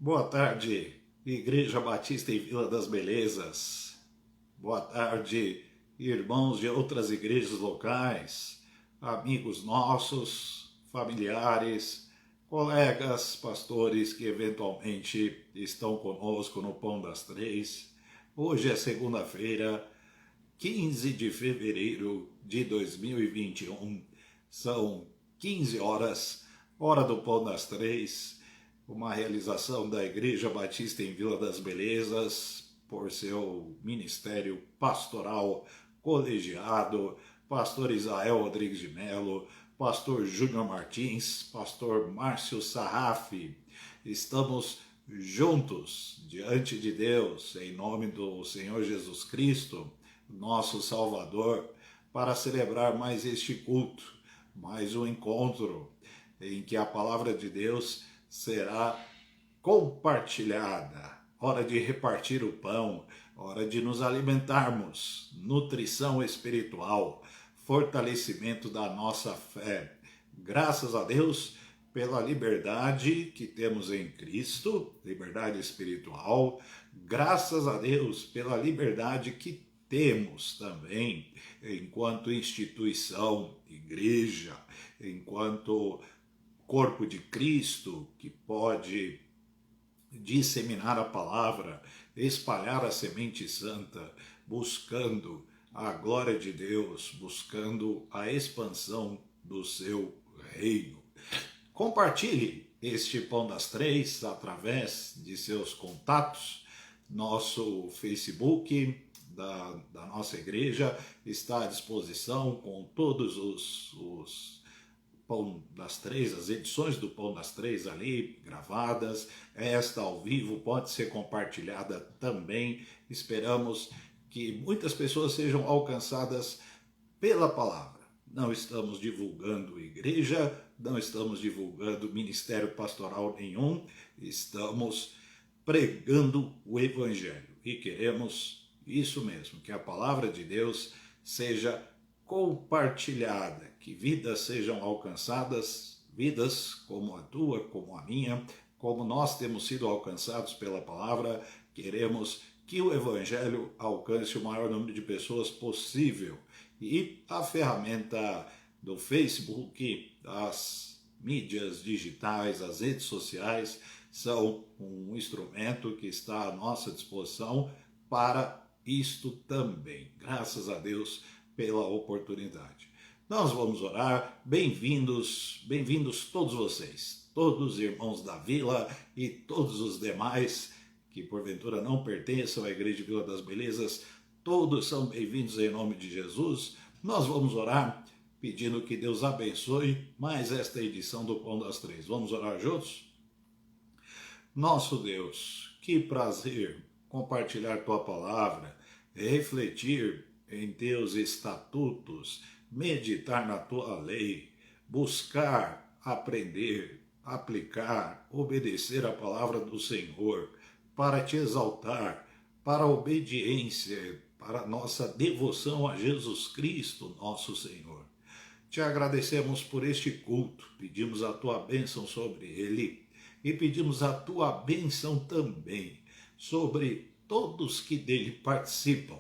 Boa tarde, Igreja Batista em Vila das Belezas. Boa tarde, irmãos de outras igrejas locais, amigos nossos, familiares, colegas, pastores que eventualmente estão conosco no Pão das Três. Hoje é segunda-feira, 15 de fevereiro de 2021. São 15 horas, hora do Pão das Três, uma realização da Igreja Batista em Vila das Belezas, por seu ministério pastoral colegiado, pastor Israel Rodrigues de Melo, pastor Júnior Martins, pastor Márcio Sarrafi. Estamos juntos diante de Deus, em nome do Senhor Jesus Cristo, nosso Salvador, para celebrar mais este culto, mais um encontro em que a palavra de Deus será compartilhada. Hora de repartir o pão, hora de nos alimentarmos, nutrição espiritual, fortalecimento da nossa fé. Graças a Deus pela liberdade que temos em Cristo, liberdade espiritual. Graças a Deus pela liberdade que temos também enquanto instituição, igreja, enquanto corpo de Cristo, que pode disseminar a palavra, espalhar a semente santa, buscando a glória de Deus, buscando a expansão do seu reino. Compartilhe este Pão das Três através de seus contatos. Nosso Facebook da nossa igreja está à disposição com todos os Pão das Três, as edições do Pão das Três ali gravadas. Esta ao vivo pode ser compartilhada também. Esperamos que muitas pessoas sejam alcançadas pela palavra. Não estamos divulgando igreja, não estamos divulgando ministério pastoral nenhum, estamos pregando o Evangelho e queremos isso mesmo, que a palavra de Deus seja compartilhada, que vidas sejam alcançadas, vidas como a tua, como a minha, como nós temos sido alcançados pela palavra. Queremos que o Evangelho alcance o maior número de pessoas possível. E a ferramenta do Facebook, as mídias digitais, as redes sociais, são um instrumento que está à nossa disposição para isto também. Graças a Deus pela oportunidade. Nós vamos orar. Bem-vindos, bem-vindos todos vocês, todos os irmãos da vila e todos os demais que porventura não pertençam à Igreja de Vila das Belezas. Todos são bem-vindos em nome de Jesus. Nós vamos orar pedindo que Deus abençoe mais esta edição do Pão das Três. Vamos orar juntos? Nosso Deus, que prazer compartilhar tua palavra, refletir em teus estatutos, meditar na tua lei, buscar, aprender, aplicar, obedecer a palavra do Senhor, para te exaltar, para a obediência, para a nossa devoção a Jesus Cristo, nosso Senhor. Te agradecemos por este culto, pedimos a tua bênção sobre ele e pedimos a tua bênção também sobre todos que dele participam,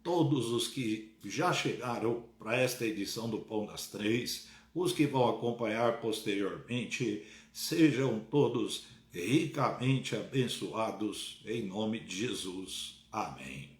todos os que já chegaram para esta edição do Pão das Três, os que vão acompanhar posteriormente, sejam todos ricamente abençoados em nome de Jesus. Amém.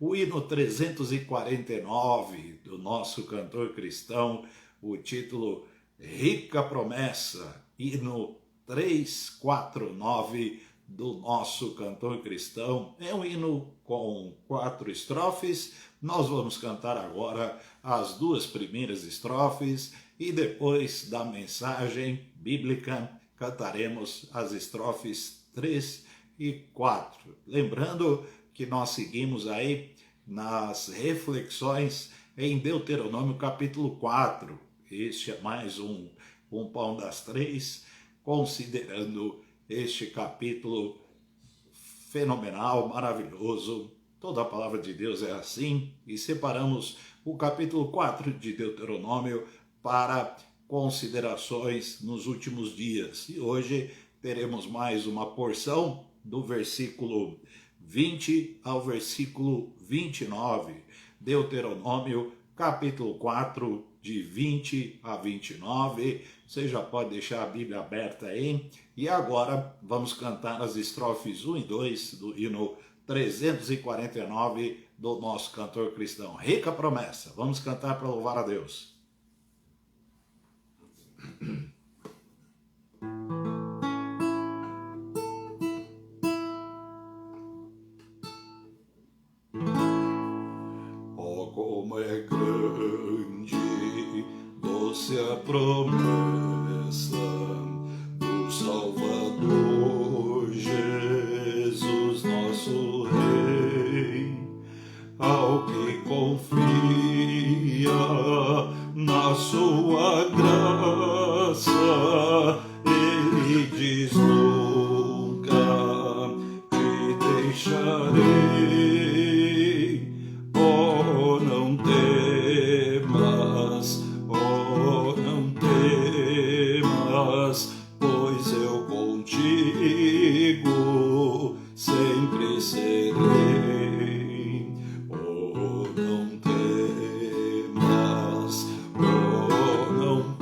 O hino 349 do nosso cantor cristão, o título Rica Promessa, hino 349 do nosso cantor cristão. É um hino com 4 estrofes. Nós vamos cantar agora as 2 primeiras estrofes e depois da mensagem bíblica cantaremos as estrofes 3 e 4. Lembrando que nós seguimos aí nas reflexões em Deuteronômio capítulo 4. Este é mais um Pão das Três, considerando este capítulo fenomenal, maravilhoso. Toda a palavra de Deus é assim, e separamos o capítulo 4 de Deuteronômio para considerações nos últimos dias. E hoje teremos mais uma porção do versículo 20 ao versículo 29, Deuteronômio, capítulo 4, de 20 a 29. Você já pode deixar a Bíblia aberta aí. E agora vamos cantar as estrofes 1 e 2 do hino 349 do nosso cantor cristão. Rica promessa. Vamos cantar para louvar a Deus. Oh, como é grande, doce a promessa do Salvador Jesus, nosso Rei, ao que confia na sua graça, ele diz: nunca te deixarei. Oh, não temas, oh, não temas, pois eu contigo sempre serei. Oh, não temas, oh, não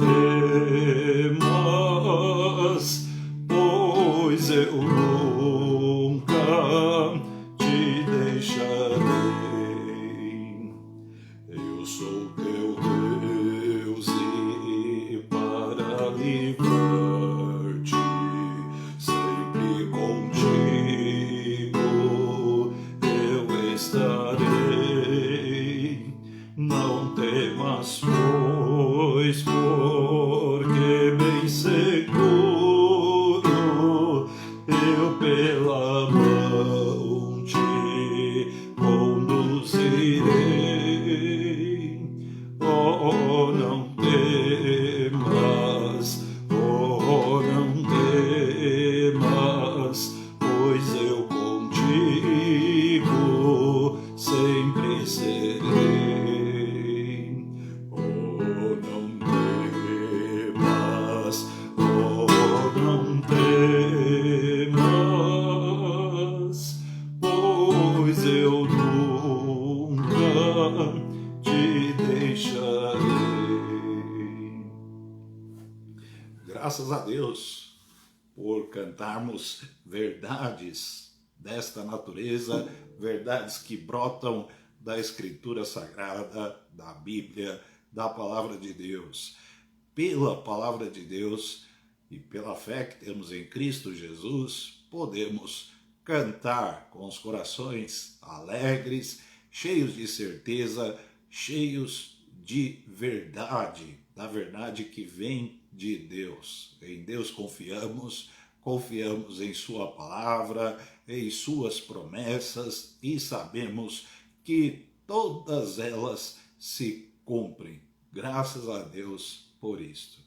temas, pois eu nunca te deixarei. Eu sou teu Deus e para livrar-te sempre contigo eu estarei. Não temas, pois, porque bem seguro eu pela mão te conduzirei. Oh, não temas, oh, não temas, pois eu contigo sempre serei. Oh, não temas, oh, não temas, pois eu nunca te deixarei. Graças a Deus por cantarmos verdades desta natureza, verdades que brotam da Escritura Sagrada, da Bíblia, da Palavra de Deus. Pela Palavra de Deus e pela fé que temos em Cristo Jesus, podemos cantar com os corações alegres, cheios de certeza, cheios de verdade, da verdade que vem de Deus. Em Deus confiamos, confiamos em sua palavra, em suas promessas e sabemos que todas elas se cumprem. Graças a Deus por isto.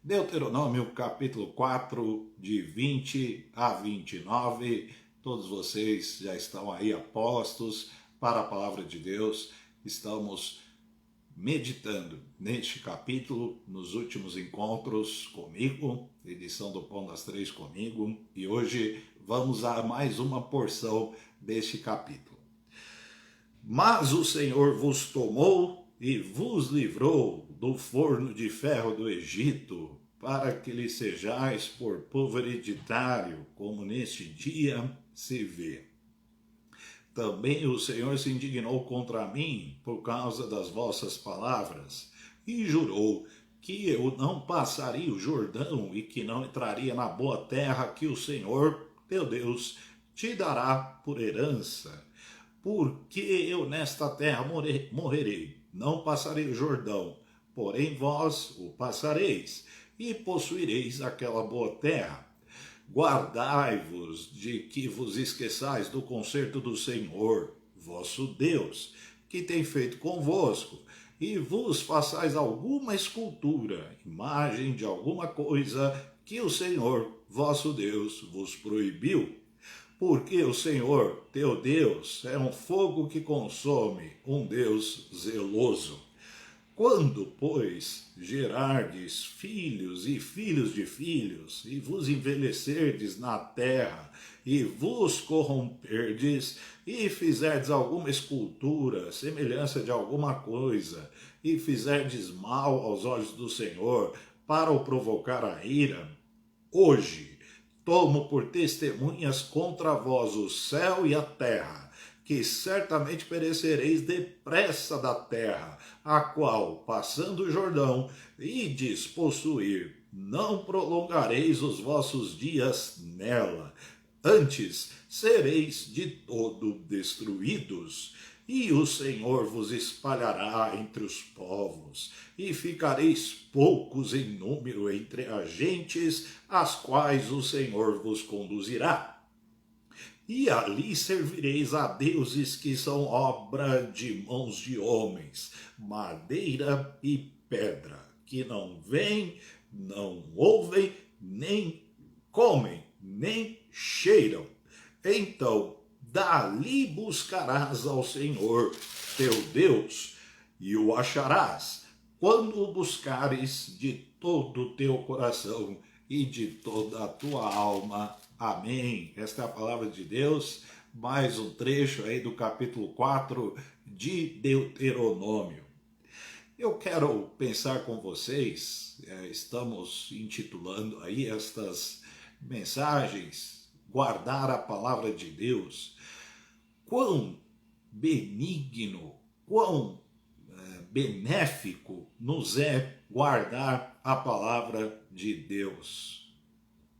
Deuteronômio capítulo 4, de 20 a 29. Todos vocês já estão aí apostos para a palavra de Deus. Estamos meditando neste capítulo nos últimos encontros comigo, edição do Pão das Três comigo, e hoje vamos a mais uma porção deste capítulo. Mas o Senhor vos tomou e vos livrou do forno de ferro do Egito, para que lhe sejais por povo hereditário, como neste dia se vê. Também o Senhor se indignou contra mim por causa das vossas palavras, e jurou que eu não passaria o Jordão e que não entraria na boa terra que o Senhor, teu Deus, te dará por herança. Porque eu nesta terra morrerei, não passarei o Jordão, porém vós o passareis, e possuireis aquela boa terra. Guardai-vos de que vos esqueçais do concerto do Senhor, vosso Deus, que tem feito convosco, e vos façais alguma escultura, imagem de alguma coisa que o Senhor, vosso Deus, vos proibiu. Porque o Senhor, teu Deus, é um fogo que consome, um Deus zeloso. Quando, pois, gerardes filhos e filhos de filhos, e vos envelhecerdes na terra, e vos corromperdes, e fizerdes alguma escultura, semelhança de alguma coisa, e fizerdes mal aos olhos do Senhor, para o provocar a ira, hoje tomo por testemunhas contra vós o céu e a terra, que certamente perecereis depressa da terra, a qual, passando o Jordão, ides possuir, não prolongareis os vossos dias nela, antes sereis de todo destruídos. E o Senhor vos espalhará entre os povos, e ficareis poucos em número entre as gentes, as quais o Senhor vos conduzirá. E ali servireis a deuses que são obra de mãos de homens, madeira e pedra, que não veem, não ouvem, nem comem, nem cheiram. Então, dali buscarás ao Senhor teu Deus, e o acharás, quando o buscares de todo o teu coração e de toda a tua alma. Amém. Esta é a palavra de Deus, mais um trecho aí do capítulo 4 de Deuteronômio. Eu quero pensar com vocês, estamos intitulando aí estas mensagens, guardar a palavra de Deus, quão benigno, quão benéfico nos é guardar a palavra de Deus.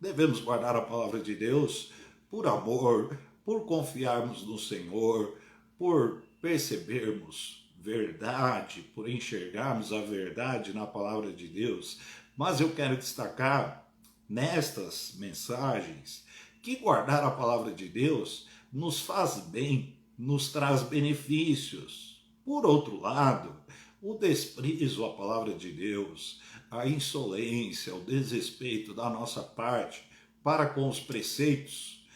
Devemos guardar a palavra de Deus por amor, por confiarmos no Senhor, por percebermos verdade, por enxergarmos a verdade na palavra de Deus. Mas eu quero destacar nestas mensagens que guardar a palavra de Deus nos faz bem, nos traz benefícios. Por outro lado, o desprezo à palavra de Deus, a insolência, o desrespeito da nossa parte para com os preceitos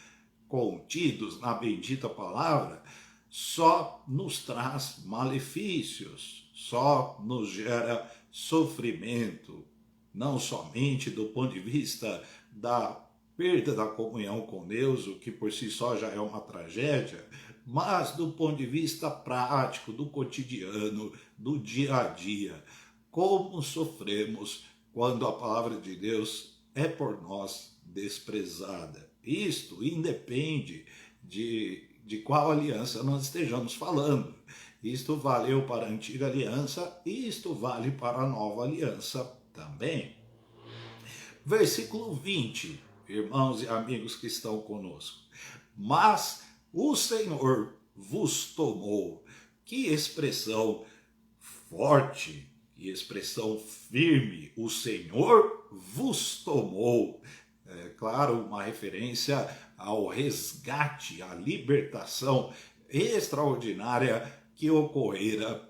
contidos na bendita palavra, só nos traz malefícios, só nos gera sofrimento, não somente do ponto de vista da perda da comunhão com Deus, o que por si só já é uma tragédia, mas do ponto de vista prático, do cotidiano, do dia a dia, como sofremos quando a palavra de Deus é por nós desprezada. Isto independe de qual aliança nós estejamos falando. Isto valeu para a antiga aliança e isto vale para a nova aliança também. Versículo 20, irmãos e amigos que estão conosco. Mas o Senhor vos tomou. Que expressão forte, que expressão firme. O Senhor vos tomou. É claro, uma referência ao resgate, à libertação extraordinária que ocorrera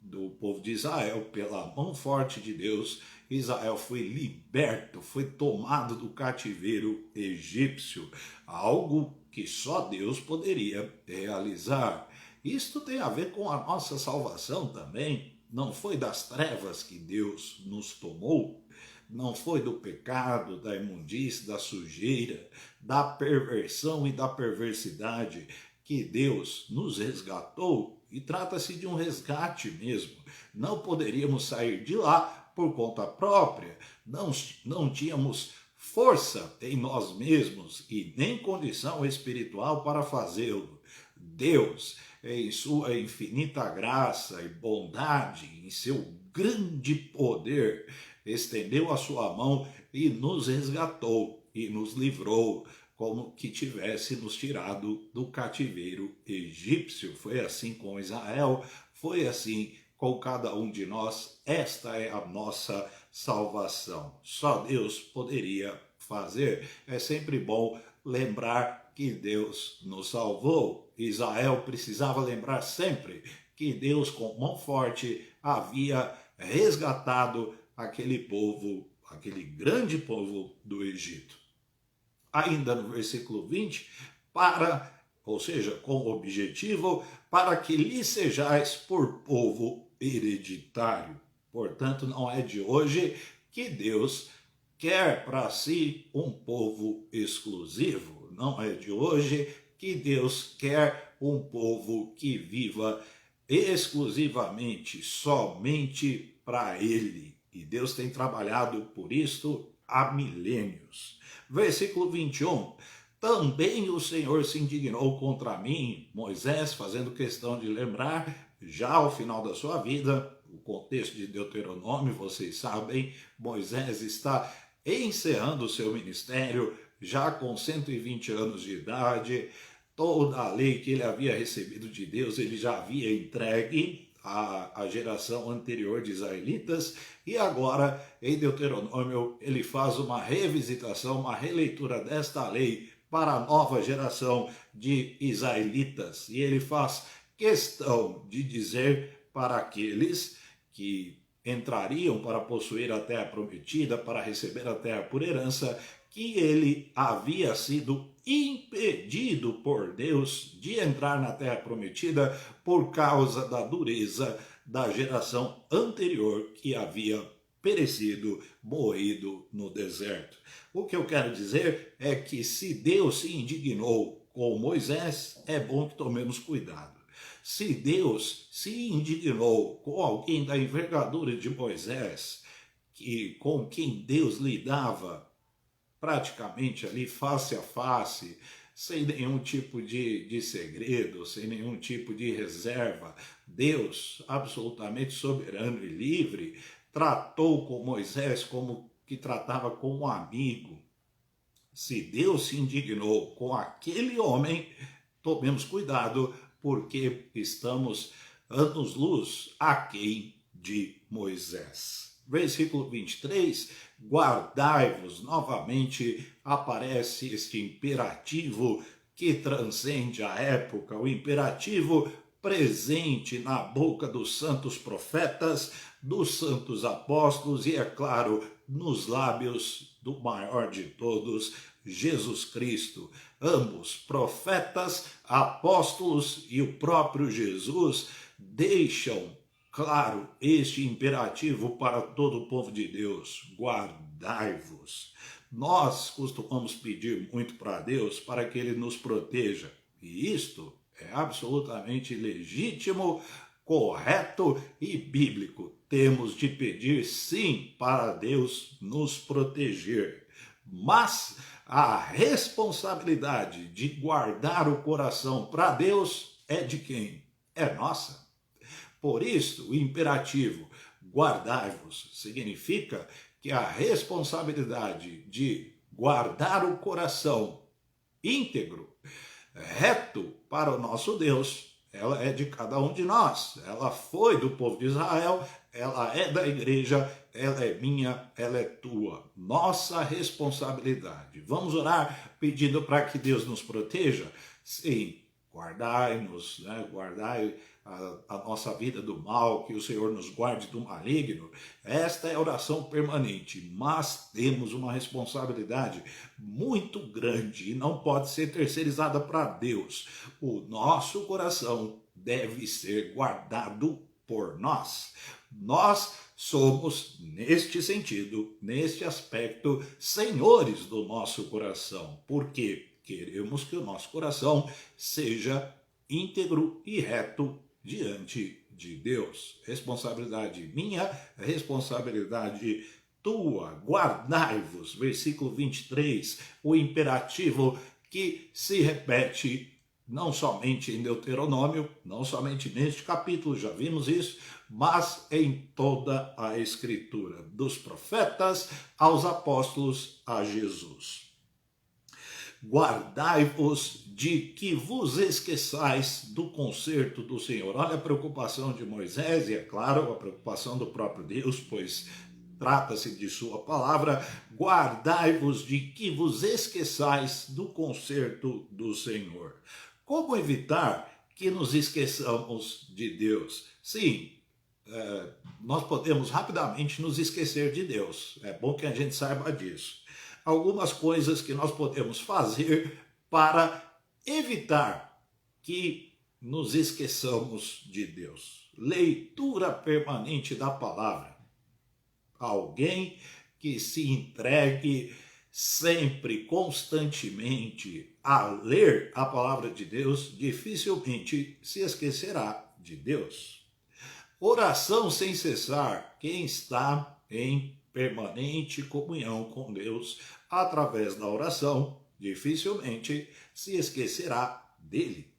do povo de Israel pela mão forte de Deus. Israel foi liberto, foi tomado do cativeiro egípcio, algo que só Deus poderia realizar. Isto tem a ver com a nossa salvação também. Não foi das trevas que Deus nos tomou, não foi do pecado, da imundície, da sujeira, da perversão e da perversidade que Deus nos resgatou, e trata-se de um resgate mesmo. Não poderíamos sair de lá por conta própria, não tínhamos força em nós mesmos e nem condição espiritual para fazê-lo. Deus, em sua infinita graça e bondade, em seu grande poder, estendeu a sua mão e nos resgatou e nos livrou, como que tivesse nos tirado do cativeiro egípcio. Foi assim com Israel, foi assim com cada um de nós. Esta é a nossa salvação. Só Deus poderia fazer. É sempre bom lembrar que Deus nos salvou. Israel precisava lembrar sempre que Deus, com mão forte, havia resgatado aquele povo, aquele grande povo do Egito. Ainda no versículo 20, ou seja, com o objetivo, para que lhe sejais por povo hereditário. Portanto, não é de hoje que Deus quer para si um povo exclusivo. Não é de hoje que Deus quer um povo que viva exclusivamente, somente para Ele. E Deus tem trabalhado por isto há milênios. Versículo 21. Também o Senhor se indignou contra mim, Moisés, fazendo questão de lembrar, já ao final da sua vida, o contexto de Deuteronômio, vocês sabem, Moisés está encerrando o seu ministério, já com 120 anos de idade, toda a lei que ele havia recebido de Deus, ele já havia entregue à geração anterior de israelitas, e agora, em Deuteronômio, ele faz uma revisitação, uma releitura desta lei para a nova geração de israelitas. E ele faz questão de dizer para aqueles que entrariam para possuir a terra prometida, para receber a terra por herança, que ele havia sido impedido por Deus de entrar na terra prometida por causa da dureza da geração anterior que havia perecido, morrido no deserto. O que eu quero dizer é que se Deus se indignou com Moisés, é bom que tomemos cuidado. Se Deus se indignou com alguém da envergadura de Moisés, com quem Deus lidava praticamente ali face a face, sem nenhum tipo de segredo, sem nenhum tipo de reserva, Deus, absolutamente soberano e livre, tratou com Moisés como que tratava com um amigo. Se Deus se indignou com aquele homem, tomemos cuidado, porque estamos anos-luz aquém de Moisés. Versículo 23, guardai-vos, novamente aparece este imperativo que transcende a época, o imperativo presente na boca dos santos profetas, dos santos apóstolos e, é claro, nos lábios do maior de todos, Jesus Cristo. Ambos, profetas, apóstolos e o próprio Jesus, deixam claro este imperativo para todo o povo de Deus: guardai-vos. Nós costumamos pedir muito para Deus para que Ele nos proteja, e isto é absolutamente legítimo, correto e bíblico. Temos de pedir sim para Deus nos proteger, mas a responsabilidade de guardar o coração para Deus é de quem? É nossa. Por isso, o imperativo guardai-vos significa que a responsabilidade de guardar o coração íntegro, reto para o nosso Deus, ela é de cada um de nós. Ela foi do povo de Israel, ela é da igreja, ela é minha, ela é tua. Nossa responsabilidade. Vamos orar pedindo para que Deus nos proteja? Sim, guardai-nos, né? Guardai a nossa vida do mal, que o Senhor nos guarde do maligno. Esta é a oração permanente, mas temos uma responsabilidade muito grande e não pode ser terceirizada para Deus. O nosso coração deve ser guardado por nós. Nós somos, neste sentido, neste aspecto, senhores do nosso coração, porque queremos que o nosso coração seja íntegro e reto diante de Deus. Responsabilidade minha, responsabilidade tua. Guardai-vos, versículo 23, o imperativo que se repete não somente em Deuteronômio, não somente neste capítulo, já vimos isso, mas em toda a Escritura, dos profetas aos apóstolos a Jesus. Guardai-vos de que vos esqueçais do conserto do Senhor. Olha a preocupação de Moisés e, é claro, a preocupação do próprio Deus, pois trata-se de sua palavra. Guardai-vos de que vos esqueçais do conserto do Senhor. Como evitar que nos esqueçamos de Deus? Sim, nós podemos rapidamente nos esquecer de Deus. É bom que a gente saiba disso. Algumas coisas que nós podemos fazer para evitar que nos esqueçamos de Deus. Leitura permanente da palavra. alguém que se entregue sempre, constantemente a ler a palavra de Deus, dificilmente se esquecerá de Deus. Oração sem cessar, quem está em permanente comunhão com Deus através da oração, dificilmente se esquecerá dele.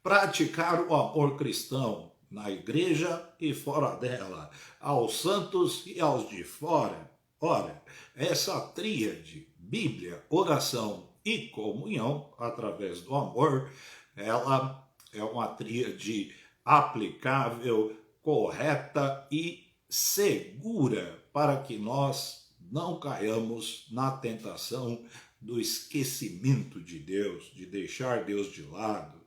Praticar o amor cristão na igreja e fora dela, aos santos e aos de fora. Ora, essa tríade, Bíblia, oração e comunhão, através do amor, ela é uma tríade aplicável, correta e segura para que nós não caiamos na tentação do esquecimento de Deus, de deixar Deus de lado.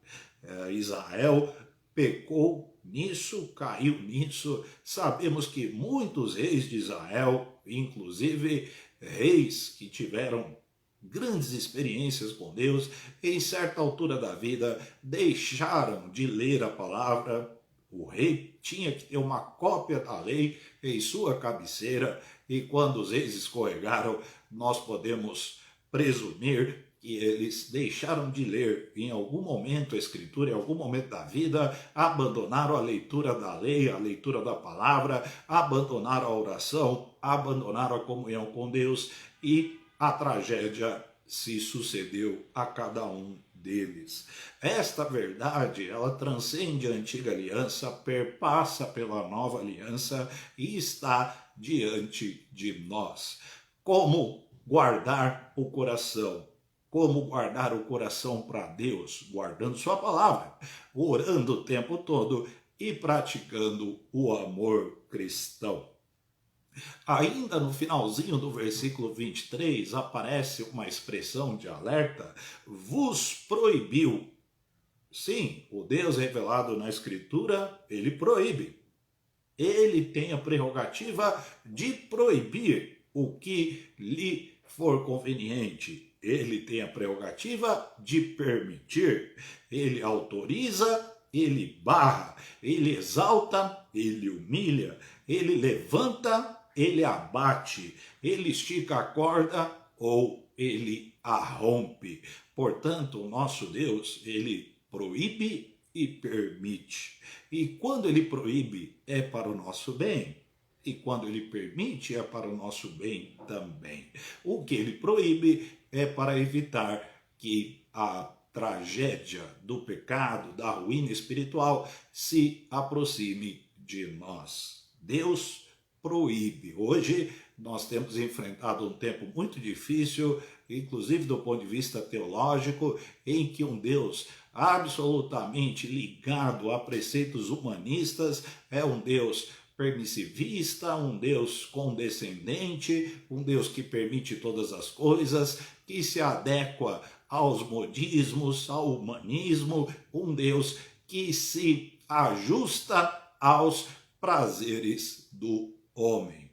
Israel pecou nisso, caiu nisso. Sabemos que muitos reis de Israel, inclusive reis que tiveram grandes experiências com Deus, em certa altura da vida deixaram de ler a palavra. O rei tinha que ter uma cópia da lei em sua cabeceira, e quando os reis escorregaram, nós podemos presumir que eles deixaram de ler em algum momento a Escritura, em algum momento da vida, abandonaram a leitura da lei, a leitura da palavra, abandonaram a oração, abandonaram a comunhão com Deus, e a tragédia se sucedeu a cada um deles. Esta verdade, ela transcende a antiga aliança, perpassa pela nova aliança e está diante de nós. Como guardar o coração? Como guardar o coração para Deus? Guardando sua palavra, orando o tempo todo e praticando o amor cristão. Ainda no finalzinho do versículo 23, aparece uma expressão de alerta: vos proibiu. Sim, o Deus revelado na Escritura, ele proíbe. Ele tem a prerrogativa de proibir o que lhe for conveniente. Ele tem a prerrogativa de permitir. Ele autoriza, ele barra, ele exalta, ele humilha, ele levanta, ele abate, ele estica a corda ou ele a rompe. Portanto, o nosso Deus, ele proíbe e permite. E quando ele proíbe, é para o nosso bem. E quando ele permite, é para o nosso bem também. O que ele proíbe é para evitar que a tragédia do pecado, da ruína espiritual, se aproxime de nós. Deus proíbe. Hoje nós temos enfrentado um tempo muito difícil, inclusive do ponto de vista teológico, em que um Deus absolutamente ligado a preceitos humanistas é um Deus permissivista, um Deus condescendente, um Deus que permite todas as coisas, que se adequa aos modismos, ao humanismo, um Deus que se ajusta aos prazeres do homem.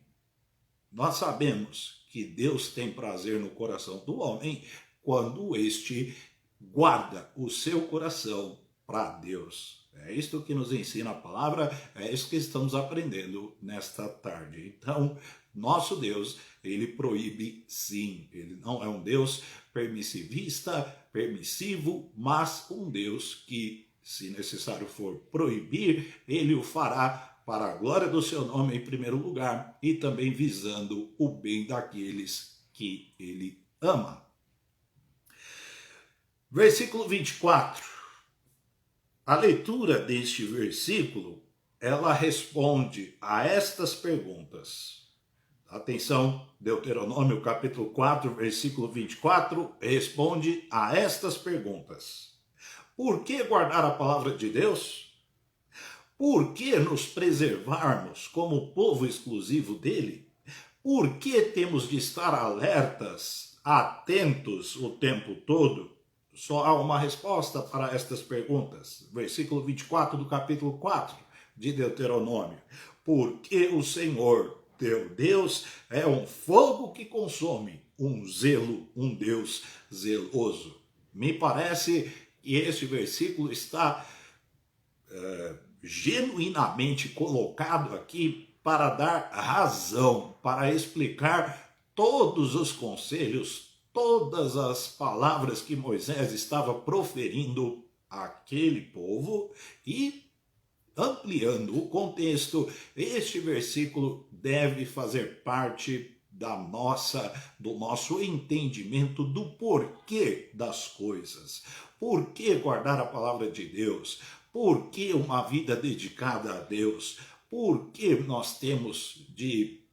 Nós sabemos que Deus tem prazer no coração do homem quando este guarda o seu coração para Deus. É isto que nos ensina a palavra, é isso que estamos aprendendo nesta tarde. Então, nosso Deus, ele proíbe sim. Ele não é um Deus permissivista, permissivo, mas um Deus que, se necessário for proibir, ele o fará para a glória do seu nome em primeiro lugar e também visando o bem daqueles que ele ama. Versículo 24. A leitura deste versículo, ela responde a estas perguntas. Atenção, Deuteronômio capítulo 4, versículo 24, responde a estas perguntas. Por que guardar a palavra de Deus? Por que nos preservarmos como povo exclusivo dele? Por que temos de estar alertas, atentos o tempo todo? Só há uma resposta para estas perguntas. Versículo 24 do capítulo 4 de Deuteronômio. Porque o Senhor, teu Deus, é um fogo que consome, um Deus zeloso. Me parece que este versículo está genuinamente colocado aqui para dar razão, para explicar todos os conselhos, todas as palavras que Moisés estava proferindo àquele povo e ampliando o contexto, este versículo deve fazer parte do nosso entendimento do porquê das coisas. Por que guardar a palavra de Deus? Por que uma vida dedicada a Deus? Por que nós temos de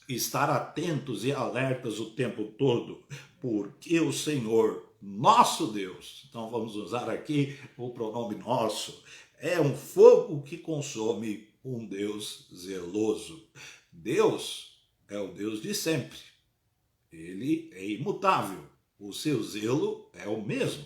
estar atentos e alertas o tempo todo? Porque o Senhor, nosso Deus, então vamos usar aqui o pronome nosso, é um fogo que consome, um Deus zeloso. Deus é o Deus de sempre. Ele é imutável. O seu zelo é o mesmo.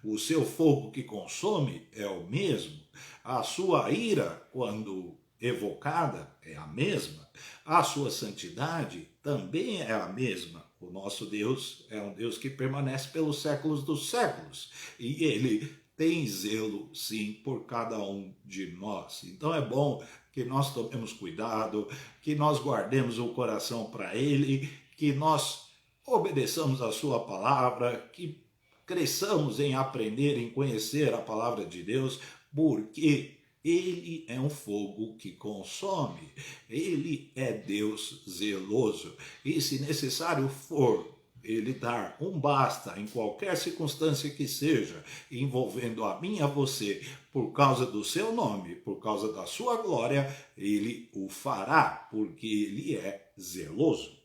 O seu fogo que consome é o mesmo. A sua ira, quando evocada, é a mesma. A sua santidade também é a mesma. O nosso Deus é um Deus que permanece pelos séculos dos séculos. E ele tem zelo, sim, por cada um de nós. Então é bom que nós tomemos cuidado, que nós guardemos o coração para ele, que nós obedeçamos a sua palavra, que cresçamos em aprender, em conhecer a palavra de Deus, porque ele é um fogo que consome, ele é Deus zeloso. E se necessário for ele dar um basta em qualquer circunstância que seja, envolvendo a mim e a você, por causa do seu nome, por causa da sua glória, ele o fará, porque ele é zeloso.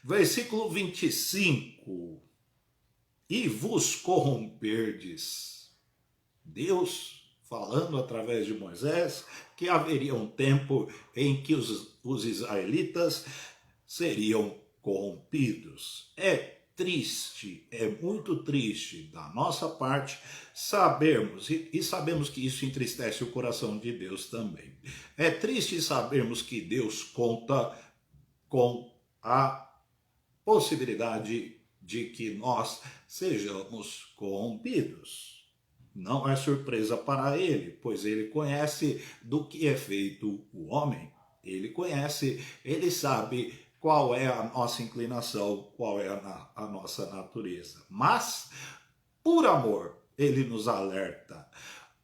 Versículo 25. E vos corromperdes. Deus falando através de Moisés que haveria um tempo em que os israelitas seriam corrompidos. É triste, é muito triste da nossa parte sabermos, e sabemos que isso entristece o coração de Deus também. É triste sabermos que Deus conta com a possibilidade de que nós sejamos corrompidos. Não é surpresa para ele, pois ele conhece do que é feito o homem. Ele conhece, ele sabe qual é a nossa inclinação, qual é a nossa natureza. Mas, por amor, ele nos alerta.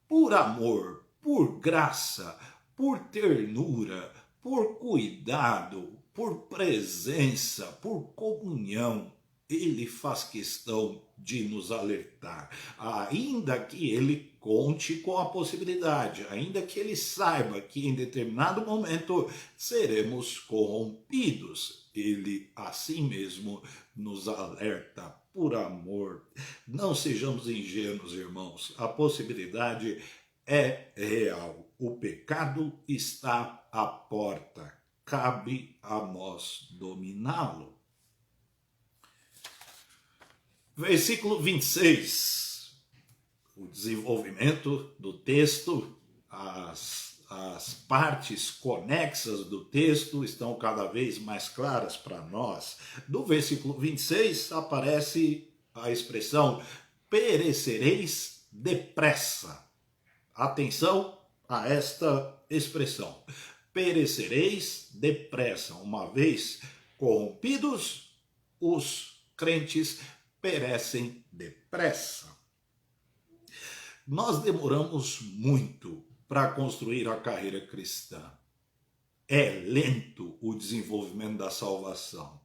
Por amor, por graça, por ternura, por cuidado, por presença, por comunhão, ele faz questão de nos alertar, ainda que ele conte com a possibilidade, ainda que ele saiba que em determinado momento seremos corrompidos. Ele assim mesmo nos alerta por amor. Não sejamos ingênuos, irmãos, a possibilidade é real. O pecado está à porta, cabe a nós dominá-lo. Versículo 26, o desenvolvimento do texto, as partes conexas do texto estão cada vez mais claras para nós. No versículo 26 aparece a expressão perecereis depressa. Atenção a esta expressão, perecereis depressa. Uma vez corrompidos, os crentes perecem depressa. Nós demoramos muito para construir a carreira cristã. É lento o desenvolvimento da salvação.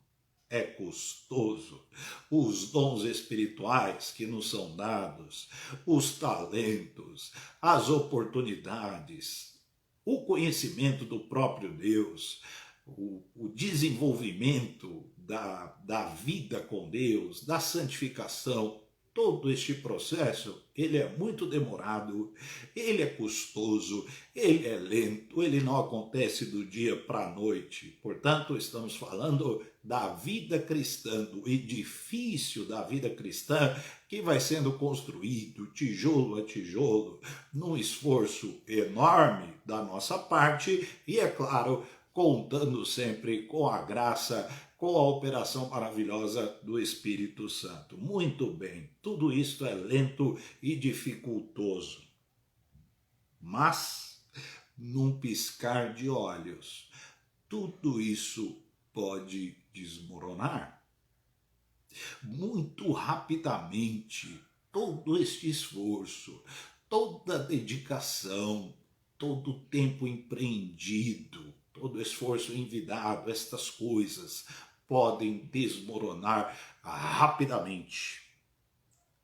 É custoso. Os dons espirituais que nos são dados, os talentos, as oportunidades, o conhecimento do próprio Deus, o desenvolvimento da vida com Deus, da santificação, todo este processo, ele é muito demorado, ele é custoso, ele é lento, ele não acontece do dia para a noite. Portanto, estamos falando da vida cristã, do edifício da vida cristã, que vai sendo construído tijolo a tijolo, num esforço enorme da nossa parte, e é claro, contando sempre com a graça, com a operação maravilhosa do Espírito Santo. Muito bem, tudo isso é lento e dificultoso. Mas, num piscar de olhos, tudo isso pode desmoronar. Muito rapidamente, todo este esforço, toda a dedicação, todo o tempo empreendido, todo o esforço envidado, estas coisas podem desmoronar rapidamente.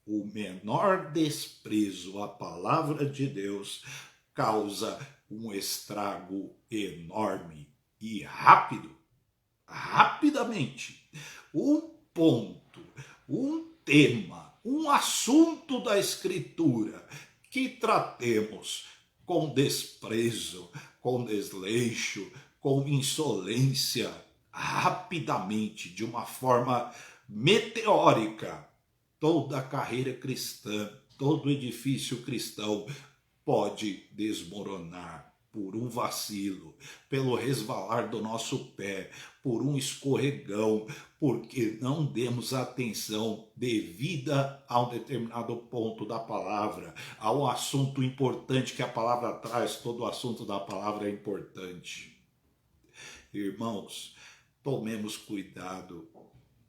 O menor desprezo à palavra de Deus causa um estrago enorme e rápido, rapidamente. Um ponto, um tema, um assunto da Escritura que tratemos com desprezo, com desleixo, com insolência, rapidamente, de uma forma meteórica, toda a carreira cristã, todo edifício cristão pode desmoronar por um vacilo, pelo resvalar do nosso pé, por um escorregão, porque não demos atenção devida a um determinado ponto da palavra, a um assunto importante que a palavra traz. Todo o assunto da palavra é importante. Irmãos, tomemos cuidado.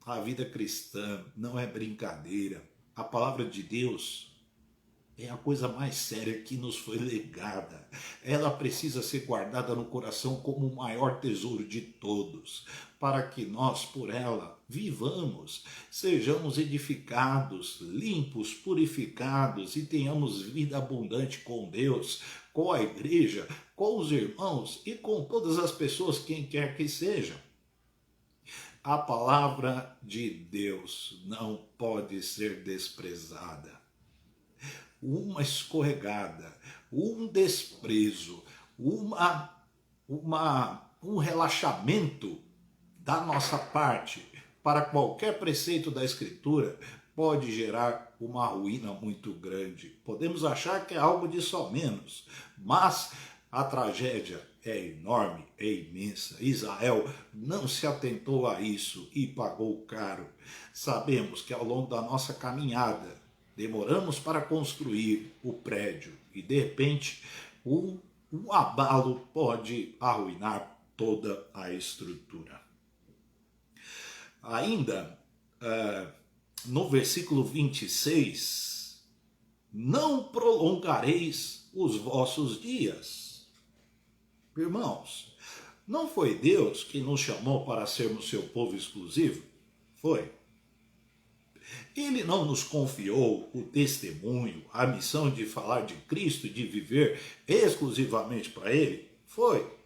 A vida cristã não é brincadeira. A palavra de Deus é a coisa mais séria que nos foi legada. Ela precisa ser guardada no coração como o maior tesouro de todos, para que nós, por ela, vivamos, sejamos edificados, limpos, purificados e tenhamos vida abundante com Deus, com a igreja, com os irmãos e com todas as pessoas, quem quer que seja. A palavra de Deus não pode ser desprezada. Uma escorregada, um desprezo, um relaxamento da nossa parte para qualquer preceito da Escritura pode gerar uma ruína muito grande. Podemos achar que é algo de só menos, mas a tragédia é enorme, é imensa. Israel não se atentou a isso e pagou caro. Sabemos que ao longo da nossa caminhada, demoramos para construir o prédio e, de repente, um abalo pode arruinar toda a estrutura. Ainda, no versículo 26, não prolongareis os vossos dias. Irmãos, não foi Deus que nos chamou para sermos seu povo exclusivo? Foi. Ele não nos confiou o testemunho, a missão de falar de Cristo e de viver exclusivamente para Ele? Foi.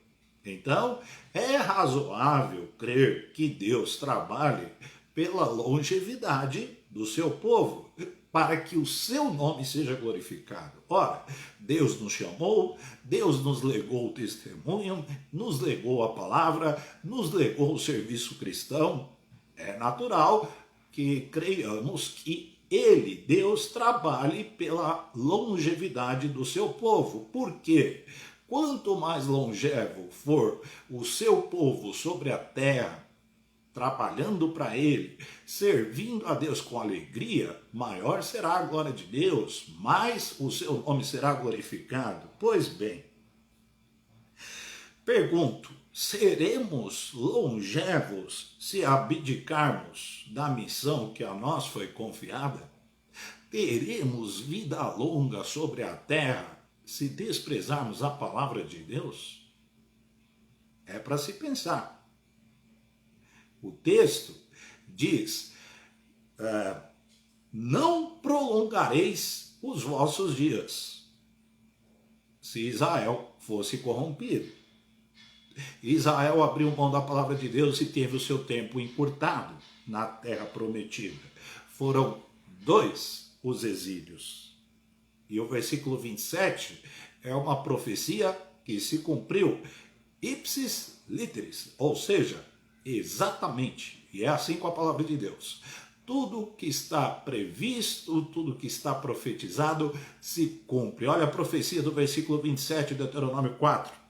Então, é razoável crer que Deus trabalhe pela longevidade do seu povo, para que o seu nome seja glorificado. Ora, Deus nos chamou, Deus nos legou o testemunho, nos legou a palavra, nos legou o serviço cristão. É natural que creiamos que Ele, Deus, trabalhe pela longevidade do seu povo. Por quê? Quanto mais longevo for o seu povo sobre a terra, trabalhando para Ele, servindo a Deus com alegria, maior será a glória de Deus, mais o seu nome será glorificado. Pois bem, pergunto, seremos longevos se abdicarmos da missão que a nós foi confiada? Teremos vida longa sobre a terra se desprezarmos a palavra de Deus? É para se pensar. O texto diz, não prolongareis os vossos dias. Se Israel fosse corrompido. Israel abriu mão da palavra de Deus e teve o seu tempo encurtado na terra prometida. Foram 2 os exílios. E o versículo 27 é uma profecia que se cumpriu ipsis literis, ou seja, exatamente, e é assim com a palavra de Deus. Tudo que está previsto, tudo que está profetizado se cumpre. Olha a profecia do versículo 27 de Deuteronômio 4.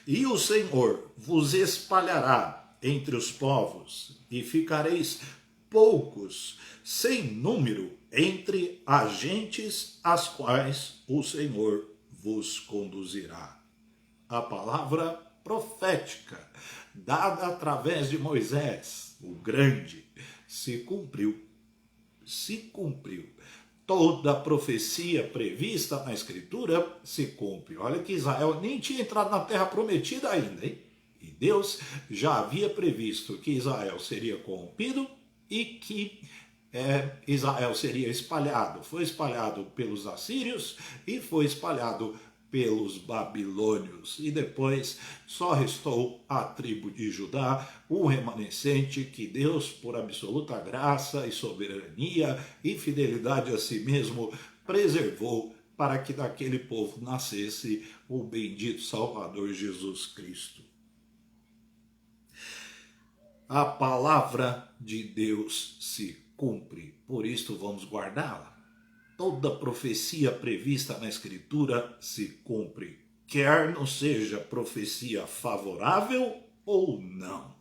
E o Senhor vos espalhará entre os povos, e ficareis poucos, sem número, entre as gentes as quais o Senhor vos conduzirá. A palavra profética, dada através de Moisés, o grande, se cumpriu. Se cumpriu. Toda a profecia prevista na Escritura se cumpre. Olha que Israel nem tinha entrado na terra prometida ainda, hein? E Deus já havia previsto que Israel seria corrompido e que Israel seria espalhado. Foi espalhado pelos assírios e foi espalhado pelos babilônios. E depois só restou a tribo de Judá, o remanescente que Deus, por absoluta graça e soberania e fidelidade a si mesmo, preservou para que daquele povo nascesse o bendito Salvador Jesus Cristo. A palavra de Deus se cumpre, por isto vamos guardá-la. Toda profecia prevista na Escritura se cumpre, quer não seja profecia favorável ou não,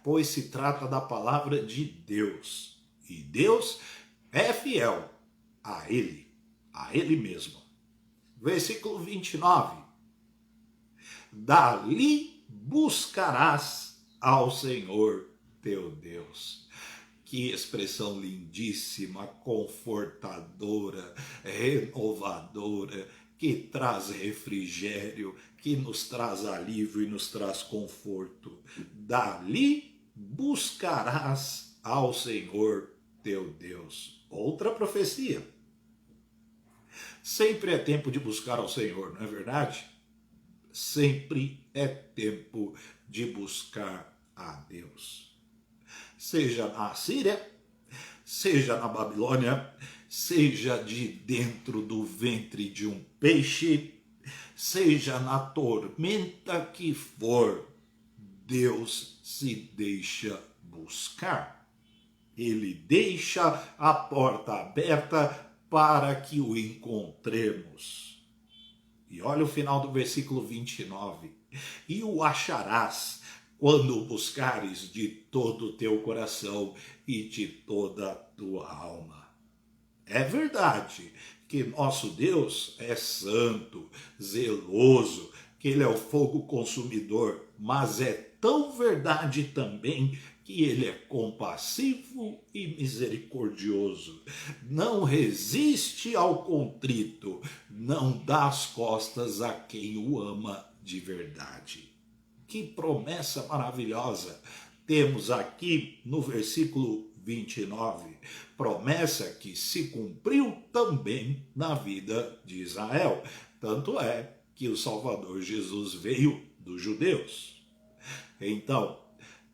pois se trata da palavra de Deus, e Deus é fiel a Ele mesmo. Versículo 29. Dali buscarás ao Senhor teu Deus. Que expressão lindíssima, confortadora, renovadora, que traz refrigério, que nos traz alívio e nos traz conforto. Dali buscarás ao Senhor teu Deus. Outra profecia. Sempre é tempo de buscar ao Senhor, não é verdade? Sempre é tempo de buscar a Deus. Seja na Assíria, seja na Babilônia, seja de dentro do ventre de um peixe, seja na tormenta que for, Deus se deixa buscar. Ele deixa a porta aberta para que o encontremos. E olha o final do versículo 29. E o acharás quando o buscares de todo o teu coração e de toda a tua alma. É verdade que nosso Deus é santo, zeloso, que Ele é o fogo consumidor, mas é tão verdade também que Ele é compassivo e misericordioso. Não resiste ao contrito, não dá as costas a quem o ama de verdade. Que promessa maravilhosa temos aqui no versículo 29. Promessa que se cumpriu também na vida de Israel. Tanto é que o Salvador Jesus veio dos judeus. Então,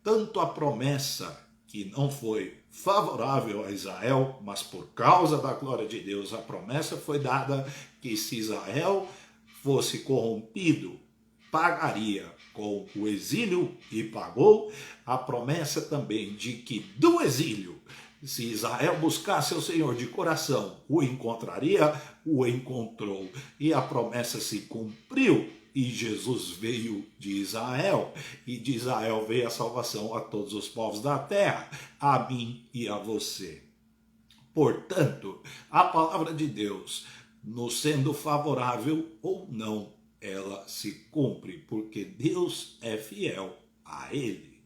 tanto a promessa que não foi favorável a Israel, mas por causa da glória de Deus, a promessa foi dada que se Israel fosse corrompido, pagaria com o exílio e pagou. A promessa também de que do exílio, se Israel buscasse o Senhor de coração, o encontraria, o encontrou. E a promessa se cumpriu e Jesus veio de Israel. E de Israel veio a salvação a todos os povos da terra, a mim e a você. Portanto, a palavra de Deus, nos sendo favorável ou não, ela se cumpre, porque Deus é fiel a Ele.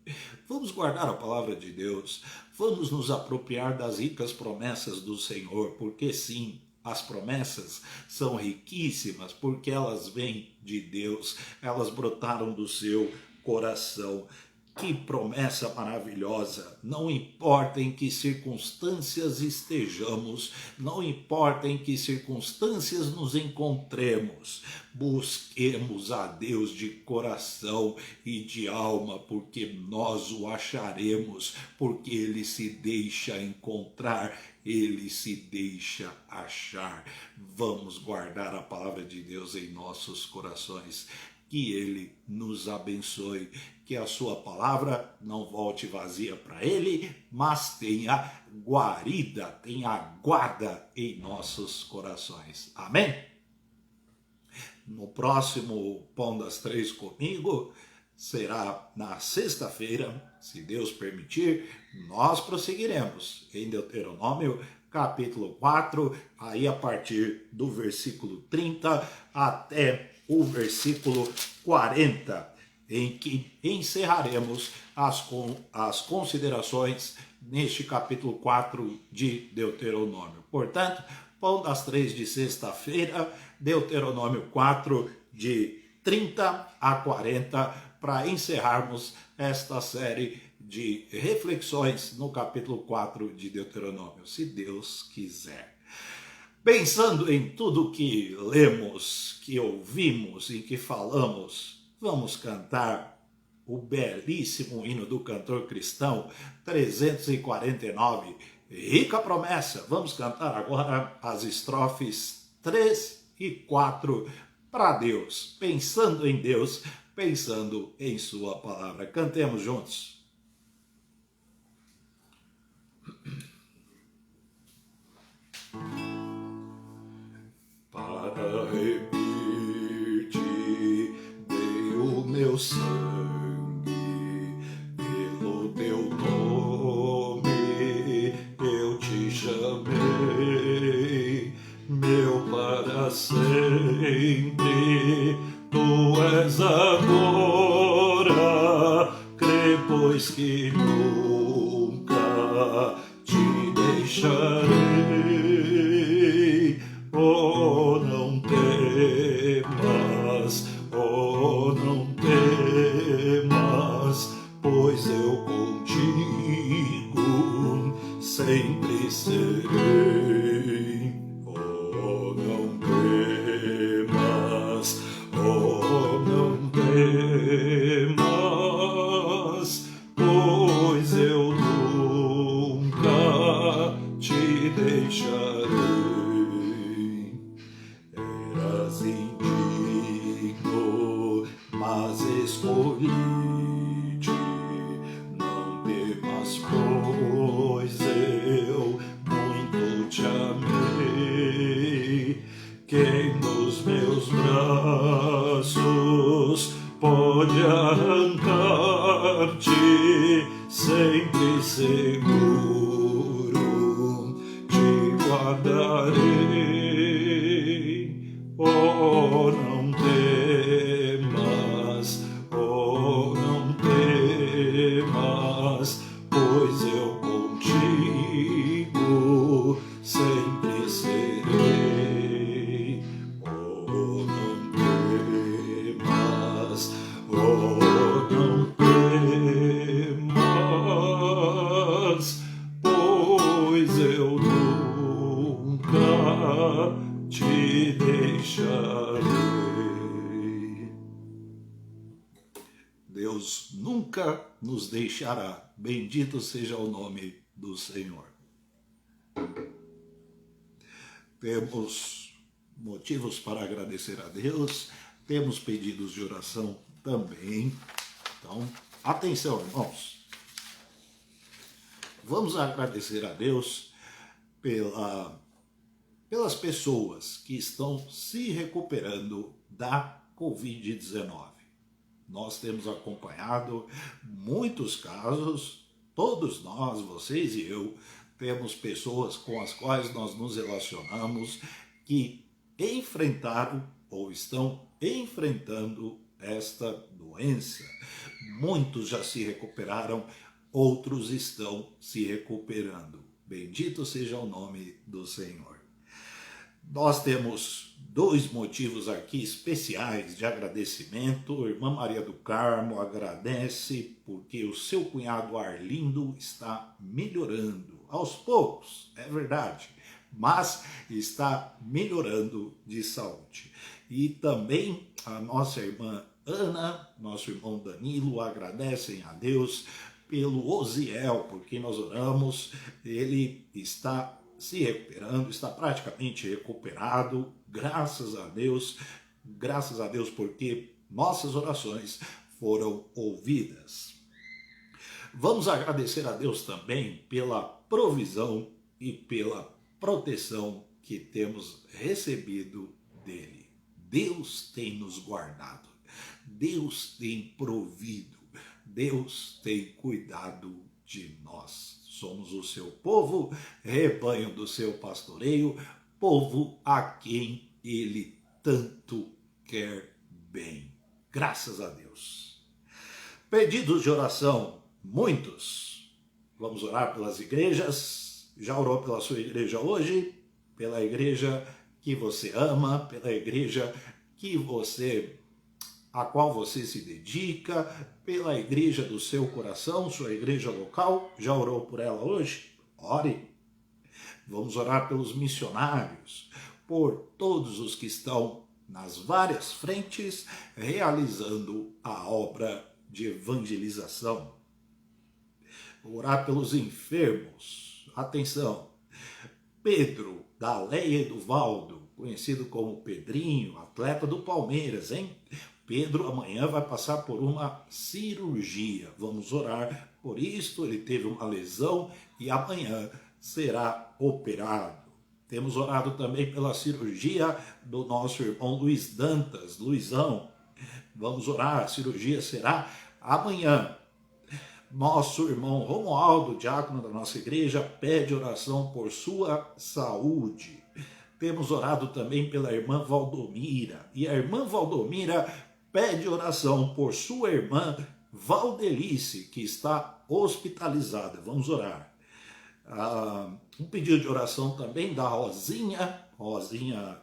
Vamos guardar a palavra de Deus, vamos nos apropriar das ricas promessas do Senhor, porque sim, as promessas são riquíssimas, porque elas vêm de Deus, elas brotaram do seu coração. Que promessa maravilhosa! Não importa em que circunstâncias estejamos, não importa em que circunstâncias nos encontremos, busquemos a Deus de coração e de alma, porque nós o acharemos, porque Ele se deixa encontrar, Ele se deixa achar. Vamos guardar a palavra de Deus em nossos corações. Que Ele nos abençoe, que a sua palavra não volte vazia para Ele, mas tenha guarida, tenha guarda em nossos corações. Amém? No próximo Pão das Três comigo, será na sexta-feira, se Deus permitir, nós prosseguiremos em Deuteronômio, capítulo 4, aí a partir do versículo 30 até o versículo 40, em que encerraremos as considerações neste capítulo 4 de Deuteronômio. Portanto, Pão das Três de sexta-feira, Deuteronômio 4, de 30 a 40, para encerrarmos esta série de reflexões no capítulo 4 de Deuteronômio, se Deus quiser. Pensando em tudo que lemos, que ouvimos e que falamos, vamos cantar o belíssimo hino do cantor cristão 349, Rica Promessa. Vamos cantar agora as estrofes 3 e 4 para Deus, pensando em Deus, pensando em sua palavra. Cantemos juntos. Para remir-te dei o meu sangue, pelo teu nome eu te chamei, meu para sempre, tu és agora, crê pois que nunca te deixarei. Oh, não temas, oh, não temas, pois eu contigo sempre serei. Oh, não temas, oh, não temas, pois eu nunca te deixarei. Eras indigno, mas escolhi-te. Não temas, pois eu muito te amei. Quem nos meus braços pode arrancar-te, sempre seguro te guardarei. Oh, não temas, oh, não temas, pois eu contigo sempre serei. Oh, não temas, oh, não temas, pois eu nunca te deixarei. Deus nunca nos deixará. Bendito seja o nome do Senhor. Temos motivos para agradecer a Deus, temos pedidos de oração também. Então, atenção, irmãos. Vamos agradecer a Deus pelas pessoas que estão se recuperando da Covid-19. Nós temos acompanhado muitos casos, todos nós, vocês e eu, temos pessoas com as quais nós nos relacionamos que enfrentaram ou estão enfrentando esta doença. Muitos já se recuperaram, outros estão se recuperando. Bendito seja o nome do Senhor. Nós temos dois motivos aqui especiais de agradecimento. A irmã Maria do Carmo agradece porque o seu cunhado Arlindo está melhorando. Aos poucos, é verdade, mas está melhorando de saúde. E também a nossa irmã Ana, nosso irmão Danilo agradecem a Deus pelo Osiel, porque nós oramos, ele está se recuperando, está praticamente recuperado, graças a Deus porque nossas orações foram ouvidas. Vamos agradecer a Deus também pela provisão e pela proteção que temos recebido dele. Deus tem nos guardado, Deus tem provido, Deus tem cuidado de nós. somos o seu povo, rebanho do seu pastoreio, povo a quem ele tanto quer bem. Graças a Deus. Pedidos de oração, muitos. Vamos orar pelas igrejas. Já orou pela sua igreja hoje? Pela igreja que você ama, pela igreja a qual você se dedica, pela igreja do seu coração, sua igreja local. Já orou por ela hoje? Ore. Vamos orar pelos missionários, por todos os que estão nas várias frentes realizando a obra de evangelização. Orar pelos enfermos. Atenção, Pedro, da Leia e do Valdo, conhecido como Pedrinho, atleta do Palmeiras, hein? Pedro amanhã vai passar por uma cirurgia. Vamos orar por isto. Ele teve uma lesão e amanhã será operado. Temos orado também pela cirurgia do nosso irmão Luiz Dantas, Luizão. Vamos orar, a cirurgia será amanhã. Nosso irmão Romualdo, diácono da nossa igreja, pede oração por sua saúde. Temos orado também pela irmã Valdomira. E a irmã Valdomira pede oração por sua irmã Valdelice, que está hospitalizada. Vamos orar. Um pedido de oração também da Rosinha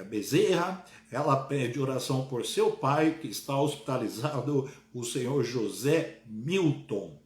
Bezerra. Ela pede oração por seu pai, que está hospitalizado, o senhor José Milton.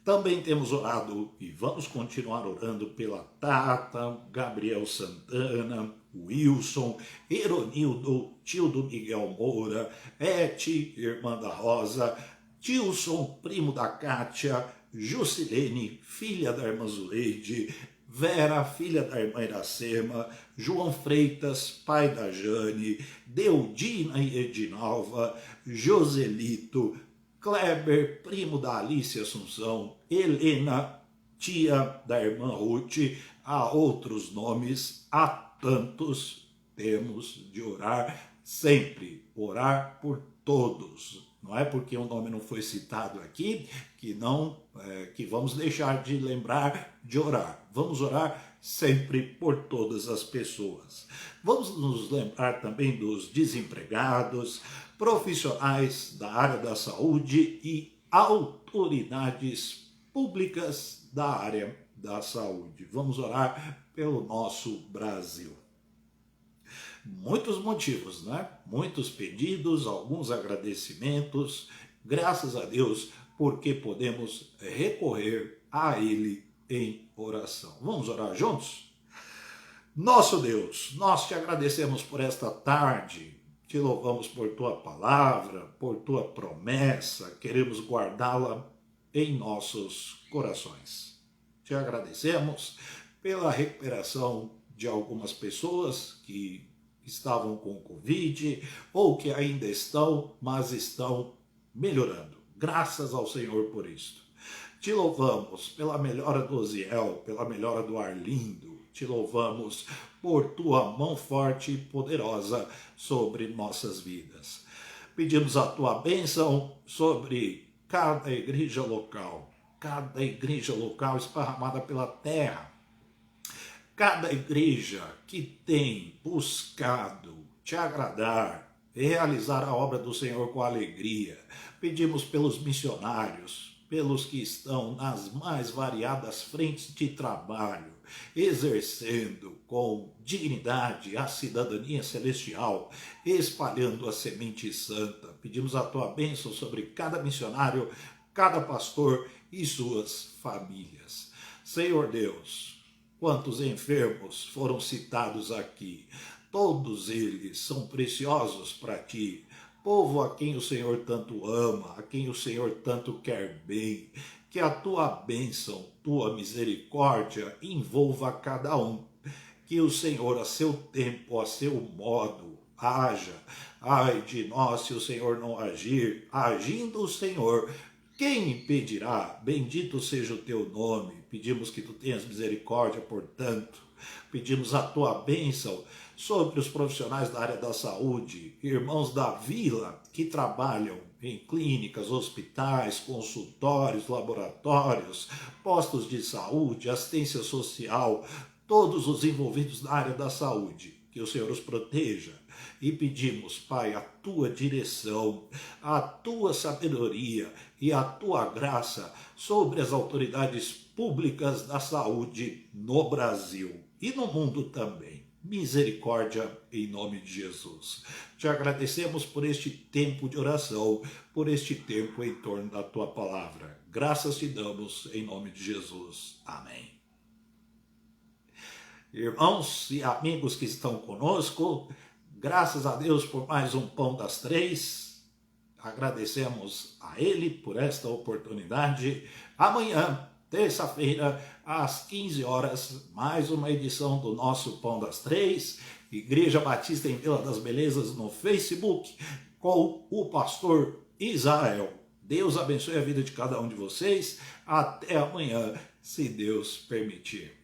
Também temos orado e vamos continuar orando pela Tata, Gabriel Santana, Wilson, Eronildo, tio do Miguel Moura, Eti, irmã da Rosa, Tilson, primo da Kátia, Jusilene, filha da irmã Zuleide, Vera, filha da irmã Iracema, João Freitas, pai da Jane, Deudina e Edinalva, Joselito, Kleber, primo da Alice Assunção, Helena, tia da irmã Ruth, há outros nomes, há tantos, temos de orar sempre, orar por todos. Não é porque o nome não foi citado aqui que vamos deixar de lembrar de orar. Vamos orar sempre por todas as pessoas. Vamos nos lembrar também dos desempregados, profissionais da área da saúde e autoridades públicas da área da saúde. Vamos orar pelo nosso Brasil. Muitos motivos, né? Muitos pedidos, alguns agradecimentos, graças a Deus, porque podemos recorrer a Ele em oração. Vamos orar juntos? Nosso Deus, nós te agradecemos por esta tarde, te louvamos por tua palavra, por tua promessa, queremos guardá-la em nossos corações. Te agradecemos pela recuperação de algumas pessoas que estavam com Covid ou que ainda estão, mas estão melhorando. Graças ao Senhor por isto. Te louvamos pela melhora do Oziel, pela melhora do Arlindo. Te louvamos por tua mão forte e poderosa sobre nossas vidas. Pedimos a tua bênção sobre cada igreja local esparramada pela terra. Cada igreja que tem buscado te agradar, realizar a obra do Senhor com alegria. Pedimos pelos missionários, pelos que estão nas mais variadas frentes de trabalho, exercendo com dignidade a cidadania celestial, espalhando a semente santa. Pedimos a tua bênção sobre cada missionário, cada pastor e suas famílias. Senhor Deus, quantos enfermos foram citados aqui, todos eles são preciosos para ti, povo a quem o Senhor tanto ama, a quem o Senhor tanto quer bem, que a tua bênção, tua misericórdia envolva cada um, que o Senhor a seu tempo, a seu modo, haja. Ai de nós se o Senhor não agir, agindo o Senhor, quem impedirá? Bendito seja o teu nome. Pedimos que tu tenhas misericórdia, portanto. Pedimos a tua bênção sobre os profissionais da área da saúde, irmãos da vila que trabalham em clínicas, hospitais, consultórios, laboratórios, postos de saúde, assistência social, todos os envolvidos na área da saúde. Que o Senhor os proteja. E pedimos, Pai, a tua direção, a tua sabedoria e a tua graça sobre as autoridades públicas da saúde no Brasil e no mundo também. Misericórdia em nome de Jesus. Te agradecemos por este tempo de oração, por este tempo em torno da tua palavra. Graças te damos em nome de Jesus. Amém. Irmãos e amigos que estão conosco, graças a Deus por mais um Pão das Três. Agradecemos a Ele por esta oportunidade. Amanhã, terça-feira, às 15 horas, mais uma edição do nosso Pão das Três, Igreja Batista em Vila das Belezas no Facebook, com o pastor Israel. Deus abençoe a vida de cada um de vocês. Até amanhã, se Deus permitir.